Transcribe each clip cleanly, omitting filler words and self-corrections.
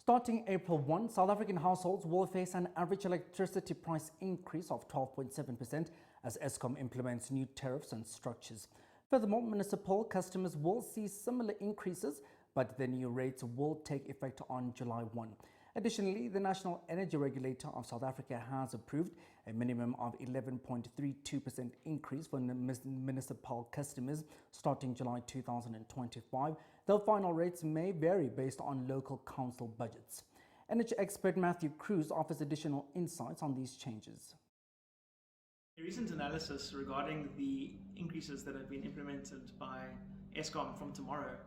Starting April 1, South African households will face an average electricity price increase of 12.7% as Eskom implements new tariffs and structures. Furthermore, municipal customers will see similar increases, but the new rates will take effect on July 1. Additionally, the National Energy Regulator of South Africa has approved a minimum of 11.32% increase for municipal customers starting July 2025, though final rates may vary based on local council budgets. Energy expert Matthew Cruz offers additional insights on these changes. A recent analysis regarding the increases that have been implemented by Eskom from tomorrow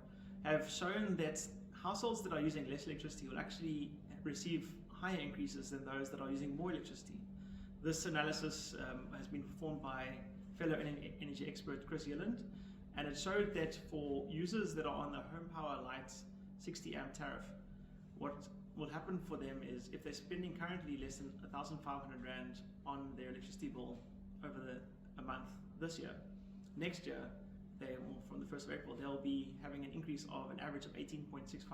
have shown that households that are using less electricity will actually receive higher increases than those that are using more electricity. This analysis has been performed by fellow energy expert Chris Yelland, and it showed that for users that are on the Home Power Light 60 amp tariff, what will happen for them is if they're spending currently less than 1,500 Rand on their electricity bill over a month this year, next year, from the 1st of April, they'll be having an increase of an average of 18.65%.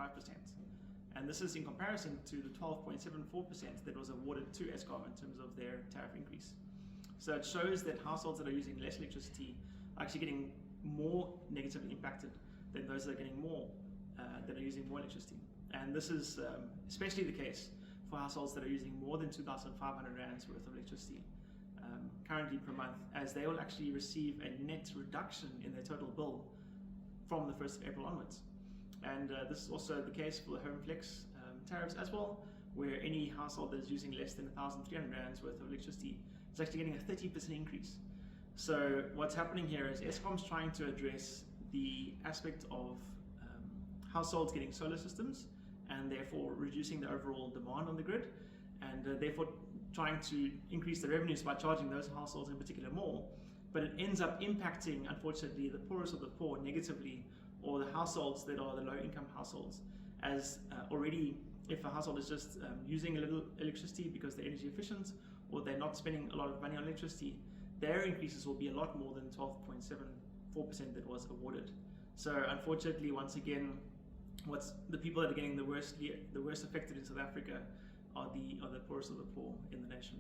And this is in comparison to the 12.74% that was awarded to Eskom in terms of their tariff increase. So it shows that households that are using less electricity are actually getting more negatively impacted than those that are getting more, that are using more electricity. And this is especially the case for households that are using more than 2,500 Rands worth of electricity currently per month, as they will actually receive a net reduction in their total bill from the 1st of April onwards. And this is also the case for the Home Flex tariffs as well, where any household that is using less than 1,300 Rands worth of electricity is actually getting a 30% increase. So what's happening here is Eskom's trying to address the aspect of households getting solar systems and therefore reducing the overall demand on the grid, and therefore trying to increase the revenues by charging those households in particular more. But it ends up impacting, unfortunately, the poorest of the poor negatively, or the households that are the low-income households, as already if a household is just using a little electricity because they're energy efficient, or they're not spending a lot of money on electricity, their increases will be a lot more than 12.74% that was awarded. So unfortunately, once again, the people that are getting the worst affected in South Africa are the poorest of the poor in the nation.